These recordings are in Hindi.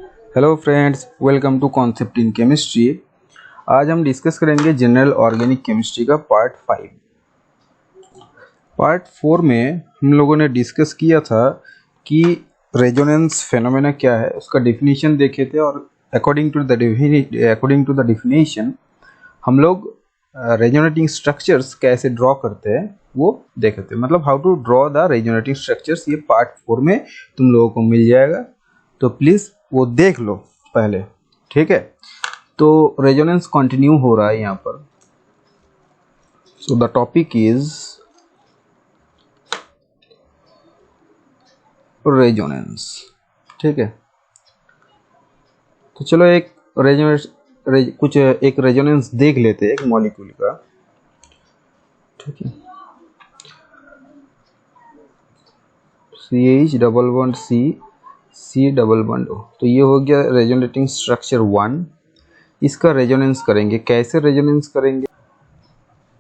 Hello friends, welcome to concept in chemistry. आज हम डिस्कस करेंगे जनरल ऑर्गेनिक केमिस्ट्री का पार्ट 5। पार्ट 4 में हम लोगों ने डिस्कस किया था कि रेजोनेंस फेनोमेना क्या है, उसका डेफिनेशन देखे थे और अकॉर्डिंग टू द डेफिनेशन हम लोग रेजोनेटिंग स्ट्रक्चर्स कैसे ड्रॉ करते हैं वो देखे थे। मतलब how to draw the resonating structures, ये पार्ट 4 में तुम लोगों को मिल जाएगा, तो प्लीज़ वो देख लो पहले। ठीक है, तो रेजोनेंस कंटिन्यू हो रहा है यहाँ पर। So the topic is resonance. ठीक है, तो चलो एक रेजोनेंस देख लेते हैं एक मॉलिक्यूल का। ठीक है, CH double bond C double bond O, तो ये हो गया रेजोनेटिंग स्ट्रक्चर 1। इसका रेजोनेंस करेंगे। कैसे रेजोनेंस करेंगे?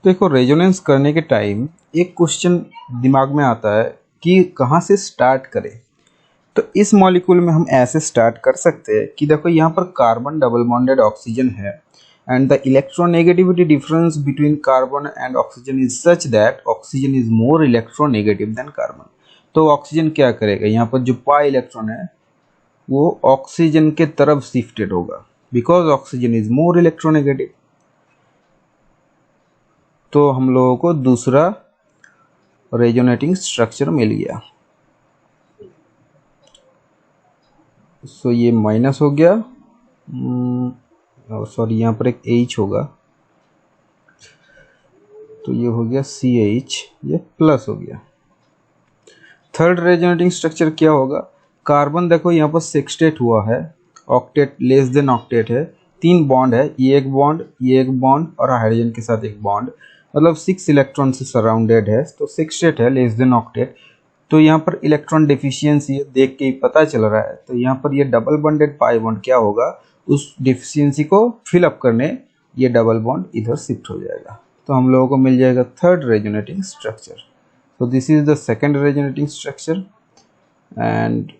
देखो, रेजोनेंस करने के टाइम एक क्वेश्चन दिमाग में आता है कि कहाँ से स्टार्ट करें। तो इस मॉलिक्यूल में हम ऐसे स्टार्ट कर सकते हैं कि देखो यहाँ पर कार्बन डबल बॉन्डेड ऑक्सीजन है and the electronegativity difference between carbon and oxygen is such that oxygen is more electronegative than carbon. तो ऑक्सीजन क्या करेगा, यहाँ पर जो पाई इलेक्ट्रॉन है वो ऑक्सीजन के तरफ शिफ्टेड होगा because oxygen is more electronegative. तो हम लोगों को दूसरा रेजोनेटिंग स्ट्रक्चर मिल गया। सो ये माइनस हो गया, सॉरी यहाँ पर एक H होगा, तो ये हो गया CH, ये प्लस हो गया। थर्ड रेजोनेटिंग स्ट्रक्चर क्या होगा? कार्बन देखो यहाँ पर सेक्सटेट हुआ है, ऑक्टेट लेस देन ऑक्टेट है, 3 बॉन्ड है, ये एक बॉन्ड, ये एक बॉन्ड और हाइड्रोजन के साथ एक बॉन्ड, मतलब 6 इलेक्ट्रॉन से सराउंडेड है, तो सेक्सटेट है, लेस देन ऑक्टेट। तो यहाँ पर इलेक्ट्रॉन डेफिशिएंसी देख के ही पता चल रहा है, तो यहाँ पर ये डबल बॉन्डेड पाई बॉन्ड क्या होगा, उस डेफिशिएंसी को फिल अप करने ये डबल बॉन्ड इधर शिफ्ट हो जाएगा, तो हम लोगों को मिल जाएगा third resonating structure. So this is the second resonating structure and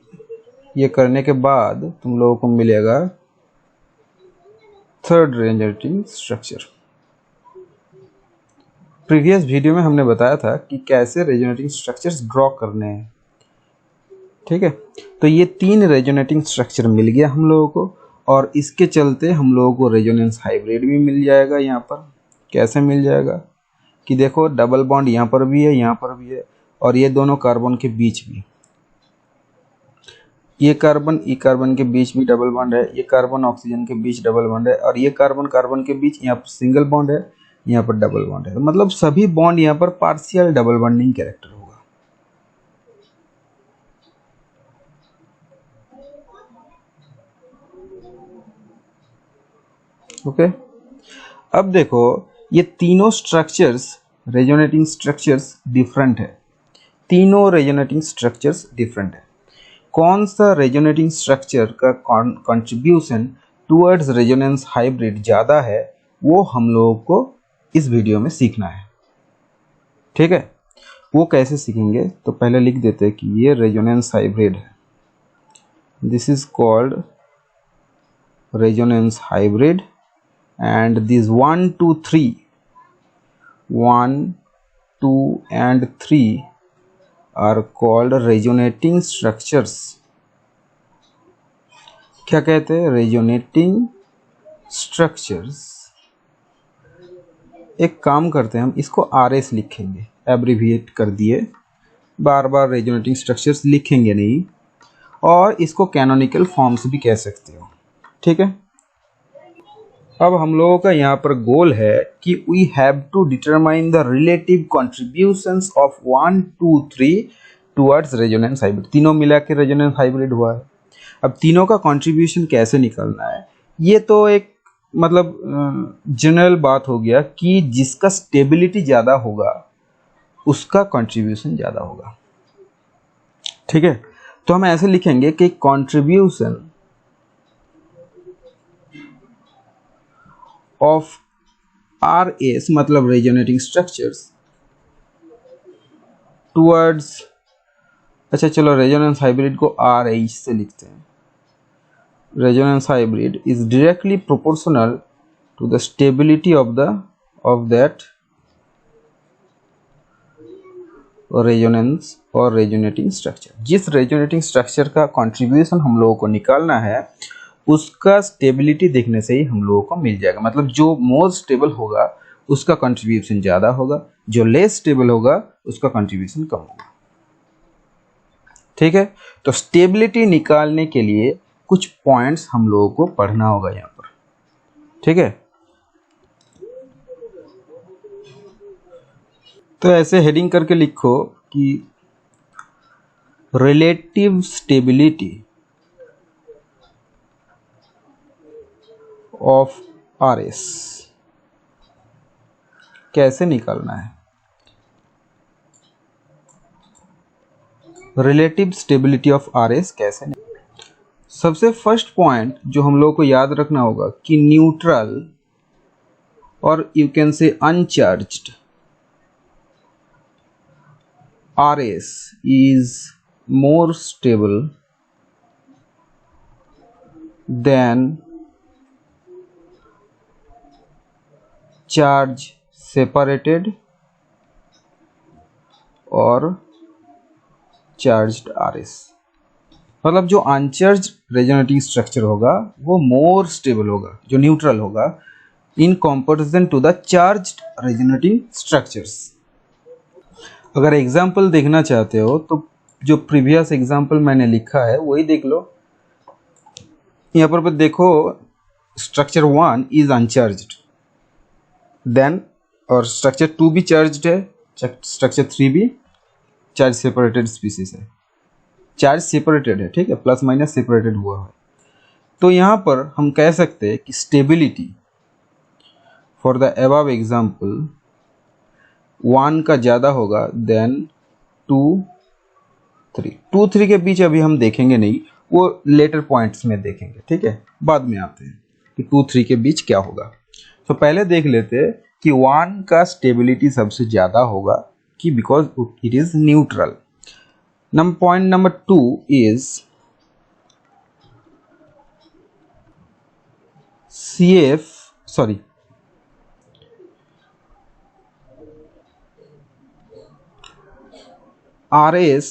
ये करने के बाद तुम लोगों को मिलेगा third resonating structure. Previous video में हमने बताया था कि कैसे रेजोनेटिंग स्ट्रक्चर्स ड्रॉ करने हैं। ठीक है, तो ये 3 रेजोनेटिंग स्ट्रक्चर मिल गया हम लोगों को, और इसके चलते हम लोगों को रेजोनेंस हाइब्रिड भी मिल जाएगा। यहाँ पर कैसे मिल जाएगा कि देखो डबल बॉन्ड यहाँ पर भी है, यहाँ पर भी है, और ये दोनों कार्बन के बीच भी, ये कार्बन के बीच भी डबल बॉन्ड है, ये कार्बन ऑक्सीजन के बीच डबल बॉन्ड है, और ये कार्बन कार्बन के बीच यहाँ पर सिंगल बॉन्ड है, यहाँ पर डबल बॉन्ड है। मतलब सभी बॉन्ड यहाँ पर पार्शियल डबल बॉन्डिंग कैरेक्टर होगा। ओके, अब देखो ये तीनों स्ट्रक्चर्स, रेजोनेटिंग स्ट्रक्चर्स डिफरेंट है, तीनों रेजोनेटिंग स्ट्रक्चर्स डिफरेंट है। कौन सा रेजोनेटिंग स्ट्रक्चर का कंट्रीब्यूशन टुवर्ड्स रेजोनेंस हाइब्रिड ज़्यादा है, वो हम लोगों को इस वीडियो में सीखना है। ठीक है, वो कैसे सीखेंगे, तो पहले लिख देते हैं कि ये रेजोनेंस हाइब्रिड है, this is called resonance hybrid, and this 1 2 3 1 2 and 3 are called resonating structures। क्या कहते हैं? Resonating structures. एक काम करते हैं, हम इसको RS लिखेंगे, एब्रीविएट कर दिए, बार बार रेजोनेटिंग स्ट्रक्चर्स लिखेंगे नहीं, और इसको कैनोनिकल फॉर्म्स भी कह सकते हो। ठीक है, अब हम लोगों का यहाँ पर गोल है कि we have to determine the relative contributions of 1 2 3 towards resonance hybrid. तीनों मिला के रेजोनेंस हाइब्रिड हुआ है। अब तीनों का कंट्रीब्यूशन कैसे निकालना है, ये तो एक मतलब जनरल बात हो गया कि जिसका स्टेबिलिटी ज़्यादा होगा उसका कंट्रीब्यूशन ज़्यादा होगा। ठीक है, तो हम ऐसे लिखेंगे कि कंट्रीब्यूशन ऑफ RS मतलब रेजोनेटिंग स्ट्रक्चर्स टुवर्ड्स, अच्छा चलो रेजोनेंस हाइब्रिड को RH से लिखते हैं, resonance hybrid is directly proportional to the stability of that resonance और रेजोनेटिंग स्ट्रक्चर। जिस रेजोनेटिंग स्ट्रक्चर का कंट्रीब्यूशन हम लोगों को निकालना है उसका स्टेबिलिटी देखने से ही हम लोगों को मिल जाएगा। मतलब जो मोर स्टेबल होगा उसका कंट्रीब्यूशन ज़्यादा होगा, जो लेस स्टेबल होगा उसका कंट्रीब्यूशन कम होगा। ठीक है, तो स्टेबिलिटी निकालने के लिए कुछ पॉइंट्स हम लोगों को पढ़ना होगा यहाँ पर। ठीक है, तो ऐसे हेडिंग करके लिखो कि रिलेटिव स्टेबिलिटी ऑफ आरएस कैसे निकालना है। रिलेटिव स्टेबिलिटी ऑफ आरएस कैसे सबसे फर्स्ट पॉइंट जो हम लोग को याद रखना होगा कि न्यूट्रल और you can say uncharged RS is more stable than charge separated और charged RS। मतलब जो अनचार्ज रेजोनेटिंग स्ट्रक्चर होगा वो मोर स्टेबल होगा, जो न्यूट्रल होगा in comparison to the charged resonating structures. अगर एग्जाम्पल देखना चाहते हो तो जो प्रीवियस एग्जाम्पल मैंने लिखा है वही देख लो। यहाँ पर देखो स्ट्रक्चर 1 इज अनचार्ज्ड देन, और स्ट्रक्चर 2 भी चार्ज्ड है, स्ट्रक्चर 3 भी चार्ज सेपरेटेड स्पीसीज है, चार्ज सेपरेटेड है। ठीक है, प्लस माइनस सेपरेटेड हुआ है। तो यहाँ पर हम कह सकते हैं कि stability for the above example 1 का ज़्यादा होगा देन 2, 3। 2, 3 के बीच अभी हम देखेंगे नहीं, वो लेटर पॉइंट्स में देखेंगे। ठीक है, बाद में आते हैं कि 2, 3 के बीच क्या होगा। तो पहले देख लेते हैं कि 1 का स्टेबिलिटी सबसे ज़्यादा होगा कि because it is neutral. Point number 2 is RS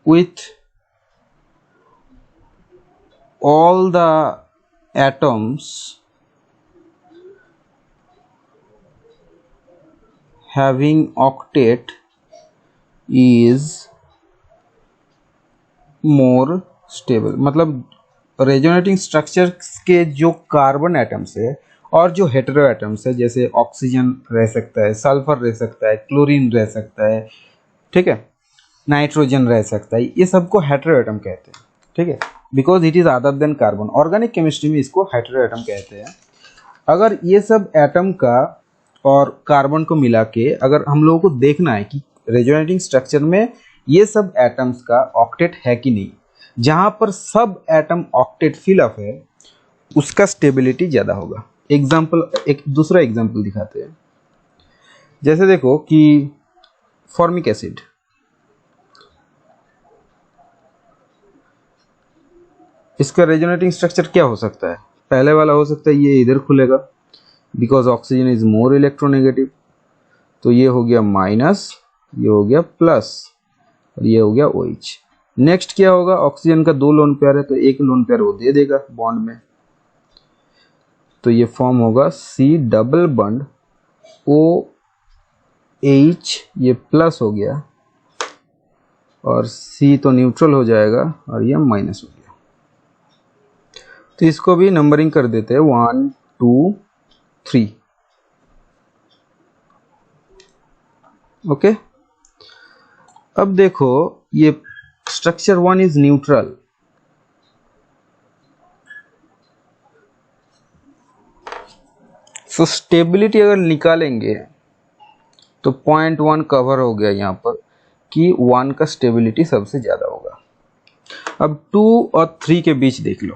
with all the atoms having octet is more stable। मतलब रेजोनेटिंग स्ट्रक्चर के जो कार्बन एटम्स है और जो हेटेरो एटम्स है, जैसे ऑक्सीजन रह सकता है, सल्फर रह सकता है, क्लोरीन रह सकता है, ठीक है, नाइट्रोजन रह सकता है, ये सबको हेटेरो एटम कहते हैं। ठीक है, because it is other than carbon. Organic chemistry में इसको हेटेरो एटम कहते हैं। अगर ये सब एटम का और कार्बन को मिला के अगर हम लोगों को देखना है कि रेजोनेटिंग स्ट्रक्चर में ये सब एटम्स का ऑक्टेट है कि नहीं, जहां पर सब एटम ऑक्टेट फिल अप है उसका स्टेबिलिटी ज़्यादा होगा। एग्जाम्पल, एक दूसरा एग्जाम्पल दिखाते हैं। जैसे देखो कि फॉर्मिक एसिड, इसका रेजोनेटिंग स्ट्रक्चर क्या हो सकता है? पहले वाला हो सकता है ये इधर खुलेगा because oxygen is more electronegative, तो ये हो गया माइनस, ये हो गया प्लस और ये हो गया OH। नेक्स्ट क्या होगा, ऑक्सीजन का 2 लोन पेयर है तो एक लोन पेयर वो दे देगा बॉन्ड में, तो ये फॉर्म होगा C डबल बॉन्ड OH, ये प्लस हो गया और C तो न्यूट्रल हो जाएगा और ये माइनस हो गया। तो इसको भी नंबरिंग कर देते हैं 1, 2, 3। ओके, अब देखो ये structure 1 is neutral, so stability अगर निकालेंगे तो 0.1 कवर हो गया यहाँ पर कि 1 का स्टेबिलिटी सबसे ज़्यादा होगा। अब 2 और 3 के बीच देख लो।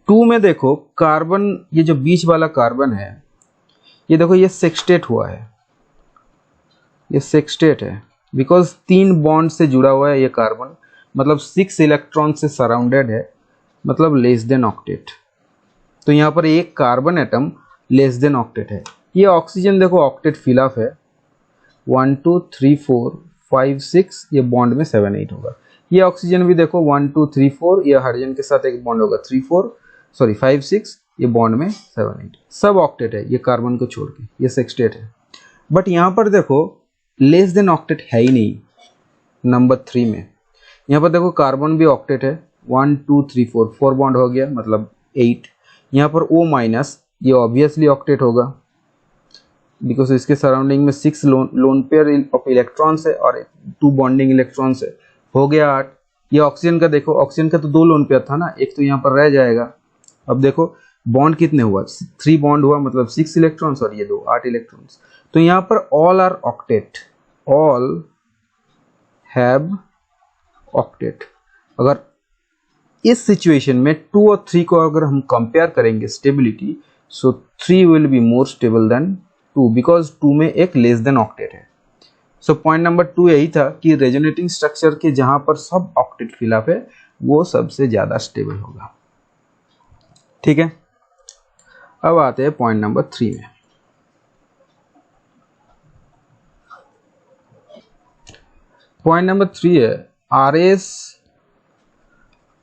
2 में देखो कार्बन, ये जो बीच वाला कार्बन है ये देखो ये सेक्सटेट हुआ है, ये सेक्सटेट है बिकॉज 3 बॉन्ड से जुड़ा हुआ है ये कार्बन, मतलब 6 इलेक्ट्रॉन से सराउंडेड है। मतलब लेस देन ऑक्टेट। तो यहाँ पर एक carbon atom less than octet है। ये ऑक्सीजन देखो ऑक्टेट फिलअप है 1 2 3 4 5 6, ये बॉन्ड में 7 8 होगा। ये ऑक्सीजन भी देखो 1 2 3 4, ये हाइड्रोजन के साथ एक बॉन्ड होगा 5 6, ये बॉन्ड में 7 8, सब ऑक्टेट है ये कार्बन को छोड़ के, ये सेक्सटेट है। बट यहाँ पर देखो लेस देन ऑक्टेट है ही नहीं नंबर 3 में। यहाँ पर देखो कार्बन भी ऑक्टेट है 1 2 3 4, 4 बॉन्ड हो गया मतलब 8। यहाँ पर O माइनस, ये ऑब्वियसली ऑक्टेट होगा बिकॉज इसके सराउंडिंग में 6 लोन पेयर ऑफ इलेक्ट्रॉन्स है और 2 बॉन्डिंग इलेक्ट्रॉन्स है, हो गया 8। ये ऑक्सीजन का देखो, ऑक्सीजन का तो 2 लोन पेयर था ना, एक तो यहाँ पर रह जाएगा। अब देखो बॉन्ड कितने हुआ, 3 बॉन्ड हुआ मतलब 6 इलेक्ट्रॉन्स और ये 2 8 इलेक्ट्रॉन्स। तो यहाँ पर all are octet, all have octet. अगर इस सिचुएशन में 2 और 3 को अगर हम कंपेयर करेंगे stability, so 3 will be more stable than 2 because 2 में एक लेस देन ऑक्टेट है। सो पॉइंट नंबर 2 यही था कि रेजोनेटिंग स्ट्रक्चर के जहां पर सब ऑक्टेट फिलअप है वो सबसे ज्यादा स्टेबल होगा। ठीक है, अब आते हैं पॉइंट नंबर 3 में। पॉइंट नंबर 3 है RS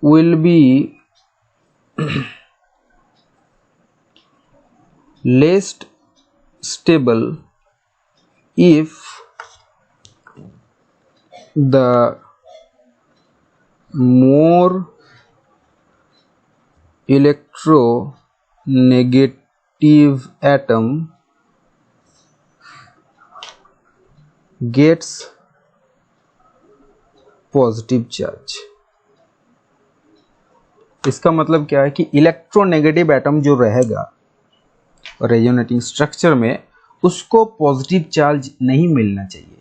will be less stable if the more electronegative atom gets positive charge. इसका मतलब क्या है कि इलेक्ट्रोनेगेटिव एटम जो रहेगा रेजोनेटिंग स्ट्रक्चर में उसको पॉजिटिव चार्ज नहीं मिलना चाहिए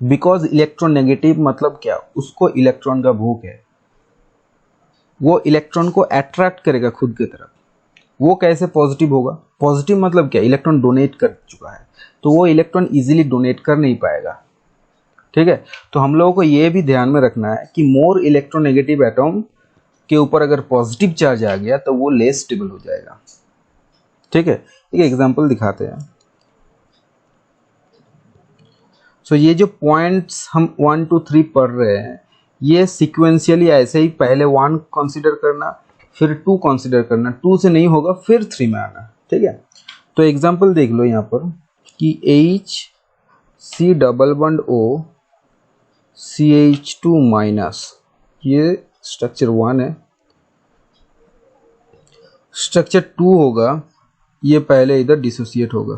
बिकॉज इलेक्ट्रोनेगेटिव मतलब क्या, उसको इलेक्ट्रॉन का भूख है, वो इलेक्ट्रॉन को अट्रैक्ट करेगा खुद की तरफ। वो कैसे पॉजिटिव होगा, पॉजिटिव मतलब क्या, इलेक्ट्रॉन डोनेट कर चुका है तो वो इलेक्ट्रॉन इजीली डोनेट कर नहीं पाएगा। ठीक है, तो हम लोगों को ये भी ध्यान में रखना है कि मोर इलेक्ट्रोनेगेटिव एटम के ऊपर अगर पॉजिटिव चार्ज आ गया तो वो लेस स्टेबल हो जाएगा। ठीक है, एक एग्जांपल दिखाते हैं। सो ये जो पॉइंट्स हम 1 2 3 पढ़ रहे हैं ये सिक्वेंशियली ऐसे ही, पहले 1 कंसीडर करना फिर 2 कंसीडर करना, 2 से नहीं होगा फिर 3 में आना। ठीक है, तो एग्जांपल देख लो यहाँ पर कि HC double bond O CH2 minus, ये स्ट्रक्चर 1 है। स्ट्रक्चर 2 होगा, ये पहले इधर डिसोसिएट होगा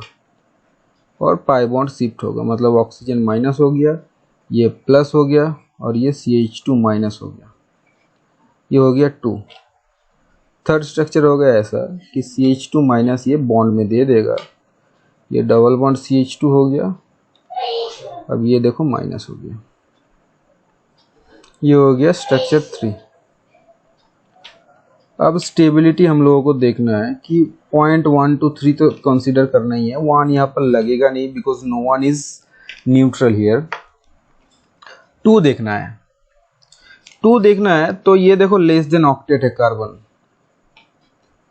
और पाई बॉन्ड शिफ्ट होगा, मतलब ऑक्सीजन माइनस हो गया, ये प्लस हो गया और ये CH2 माइनस हो गया, ये हो गया 2। थर्ड स्ट्रक्चर हो गया ऐसा कि CH2 माइनस ये बॉन्ड में दे देगा, ये डबल बॉन्ड CH2 हो गया, अब ये देखो माइनस हो गया, ये हो गया स्ट्रक्चर 3। अब स्टेबिलिटी हम लोगों को देखना है कि पॉइंट 1 2 3 तो कंसीडर करना ही है, 1 यहाँ पर लगेगा नहीं because no one is neutral here. 2 देखना है, 2 देखना है तो ये देखो लेस देन ऑक्टेट है कार्बन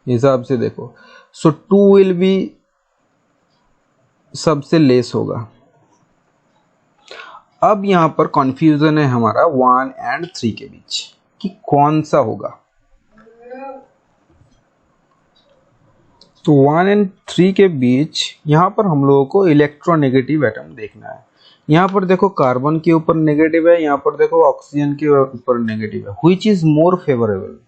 हिसाब से देखो, सो 2 विल बी सबसे लेस होगा। अब यहां पर कंफ्यूजन है हमारा 1 एंड 3 के बीच कि कौन सा होगा। तो 1 एंड 3 के बीच यहां पर हम लोगों को इलेक्ट्रोनेगेटिव एटम देखना है। यहां पर देखो कार्बन के ऊपर नेगेटिव है, यहां पर देखो ऑक्सीजन के ऊपर नेगेटिव है, which is more favourable,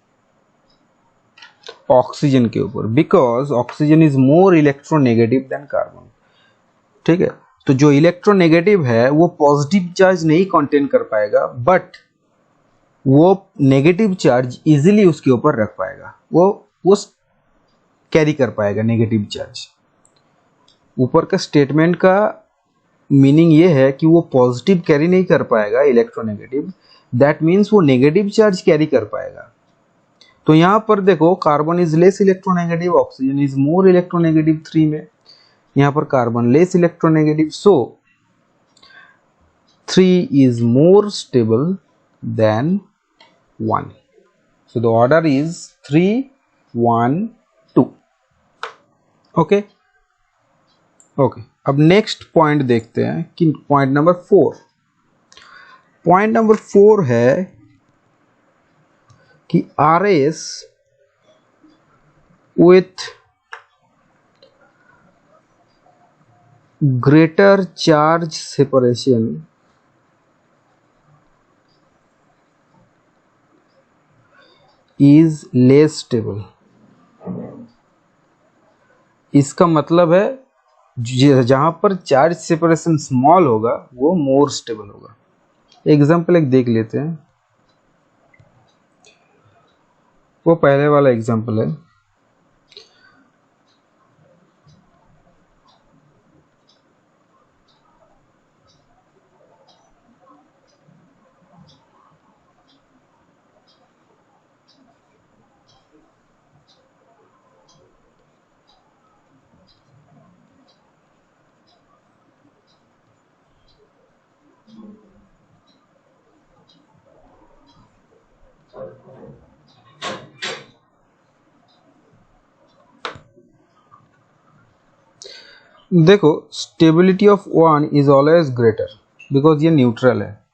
oxygen के ऊपर, because oxygen is more electronegative than carbon. ठीक है, तो जो इलेक्ट्रोनेगेटिव है वो पॉजिटिव चार्ज नहीं कंटेन कर पाएगा बट वो नेगेटिव चार्ज इजीली उसके ऊपर रख पाएगा, वो कैरी कर पाएगा नेगेटिव चार्ज। ऊपर का स्टेटमेंट का मीनिंग ये है कि वो पॉजिटिव कैरी नहीं कर पाएगा इलेक्ट्रोनेगेटिव, दैट मीन्स वो नेगेटिव चार्ज कैरी कर पाएगा। तो यहां पर देखो carbon is less electronegative, oxygen is more electronegative 3 में, यहां पर carbon less electronegative, so 3 is more stable then 1। So the order is 3 1 2. Okay okay, अब नेक्स्ट पॉइंट देखते हैं कि पॉइंट नंबर 4. पॉइंट नंबर 4 है कि RS with greater charge separation is less stable. इसका मतलब है जहां पर चार्ज सेपरेशन स्मॉल होगा वो मोर स्टेबल होगा. एग्जाम्पल एक देख लेते हैं. वो पहले वाला एग्जाम्पल है. देखो, stability of 1 is always greater because ये न्यूट्रल है.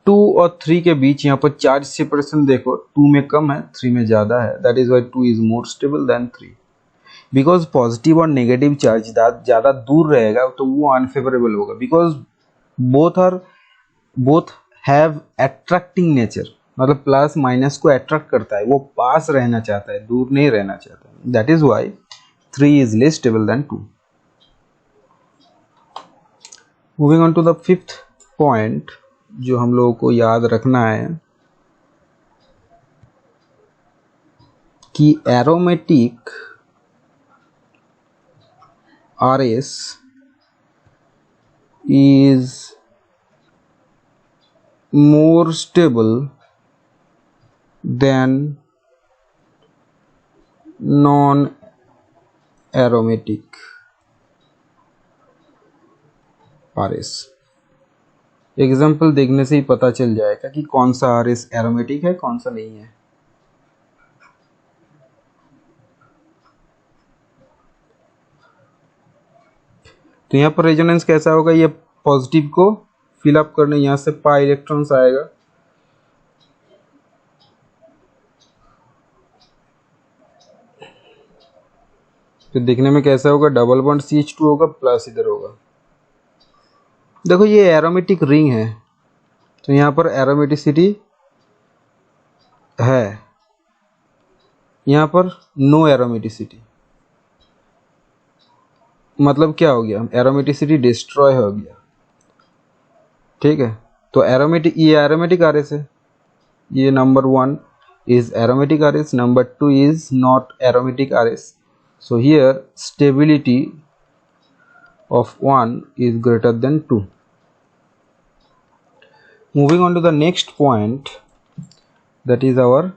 2 और 3 के बीच यहाँ पर चार्ज सेपरेशन देखो, 2 में कम है, 3 में ज़्यादा है. That is why 2 is more stable than 3. Because positive और नेगेटिव चार्ज ज़्यादा दूर रहेगा तो वो अनफेवरेबल होगा. Because both have attracting nature. मतलब प्लस माइनस को अट्रैक्ट करता है, वो पास रहना चाहता है, दूर नहीं रहना चाहता. That is why 3 is less stable than 2. Moving on to the 5th point जो हम लोगों को याद रखना है कि aromatic RS is more stable than non-aromatic RS. Example देखने से ही पता चल जाएगा कि कौन सा RS एरोमेटिक है, कौन सा नहीं है. तो यहाँ पर रेजोनेंस कैसा होगा, ये पॉजिटिव को फिलअप करने यहाँ से पाई इलेक्ट्रॉन्स आएगा. तो दिखने में कैसा होगा, डबल बॉन्ड CH2 होगा, प्लस इधर होगा. देखो ये एरोमेटिक रिंग है तो यहाँ पर एरोमेटिसिटी है, यहाँ पर नो एरोमेटिसिटी. मतलब क्या हो गया, एरोमेटिसिटी डिस्ट्रॉय हो गया. ठीक है, तो एरोमेटिक, ये एरोमेटिक RS है. ये number 1 is aromatic RS, number 2 is not aromatic RS. So here stability of 1 is greater than 2. Moving on to the next point, that is our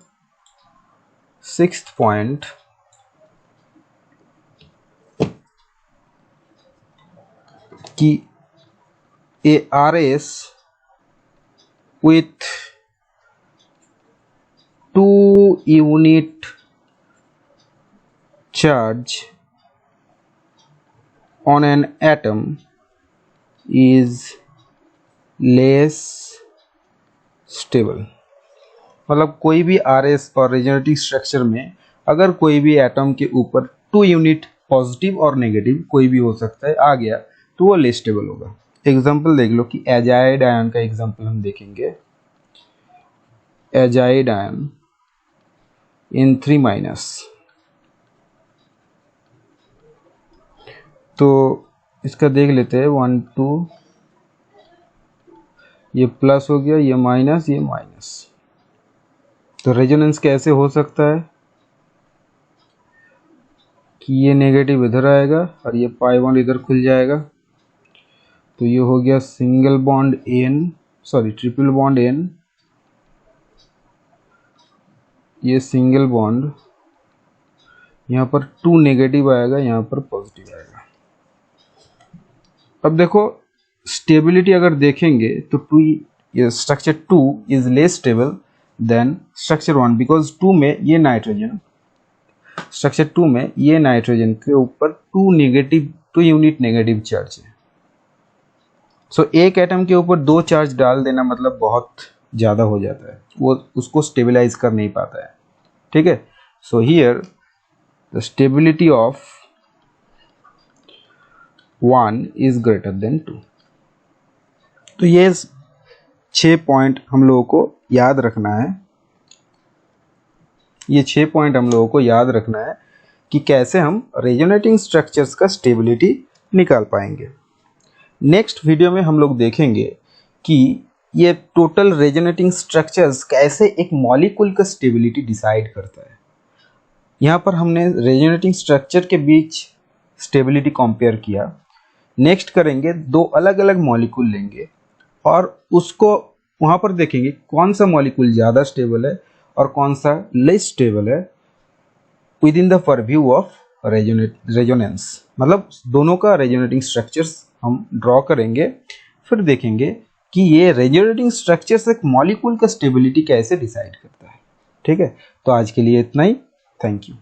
6th point. कि a RS with 2 unit charge on an atom is less stable. मतलब कोई भी RS और रेजोनेटिक स्ट्रक्चर में अगर कोई भी एटम के ऊपर 2 यूनिट पॉजिटिव और नेगेटिव कोई भी हो सकता है आ गया तो वो लेस स्टेबल होगा. एग्जाम्पल देख लो कि एजाइड आयन का एग्जाम्पल हम देखेंगे. एजाइड आयन इन 3-. तो इसका देख लेते हैं 1 2, ये प्लस हो गया, ये माइनस, ये माइनस. तो रेजोनेंस कैसे हो सकता है कि ये नेगेटिव इधर आएगा और ये पाई बॉन्ड इधर खुल जाएगा. तो ये हो गया single bond N, sorry triple bond N, ये सिंगल बॉन्ड, यहाँ पर 2 नेगेटिव आएगा, यहाँ पर पॉजिटिव आएगा. अब देखो स्टेबिलिटी अगर देखेंगे तो 2, ये structure 2 is less stable then structure 1 because 2 में ये नाइट्रोजन, स्ट्रक्चर 2 में ये नाइट्रोजन के ऊपर 2 यूनिट नेगेटिव चार्ज है। सो एक एटम के ऊपर 2 चार्ज डाल देना मतलब बहुत ज़्यादा हो जाता है, वो उसको स्टेबलाइज कर नहीं पाता है, ठीक है। So here the stability of 1 is greater than 2। तो ये 6 पॉइंट हम लोगों को याद रखना है, ये 6 पॉइंट हम लोगों को याद रखना है कि कैसे हम रेजोनेटिंग स्ट्रक्चर्स का स्टेबिलिटी निकाल पाएंगे। नेक्स्ट वीडियो में हम लोग देखेंगे कि ये टोटल रेजोनेटिंग स्ट्रक्चर्स कैसे एक मॉलिक्यूल का स्टेबिलिटी डिसाइड करता है। यहाँ पर हमने रेजोनेटिंग स्ट्रक्चर के बीच स्टेबिलिटी कंपेयर किया। नेक्स्ट करेंगे 2 अलग अलग मॉलिक्यूल लेंगे और उसको वहाँ पर देखेंगे कौन सा मॉलिक्यूल ज़्यादा स्टेबल है और कौन सा लेस स्टेबल है with in the purview of resonance. मतलब दोनों का रेजोनेटिंग स्ट्रक्चर्स हम ड्रॉ करेंगे, फिर देखेंगे कि ये रेजोनेटिंग स्ट्रक्चर्स एक मॉलिक्यूल का स्टेबिलिटी कैसे डिसाइड करता है, ठीक है। तो आज के लिए इतना ही, थैंक यू।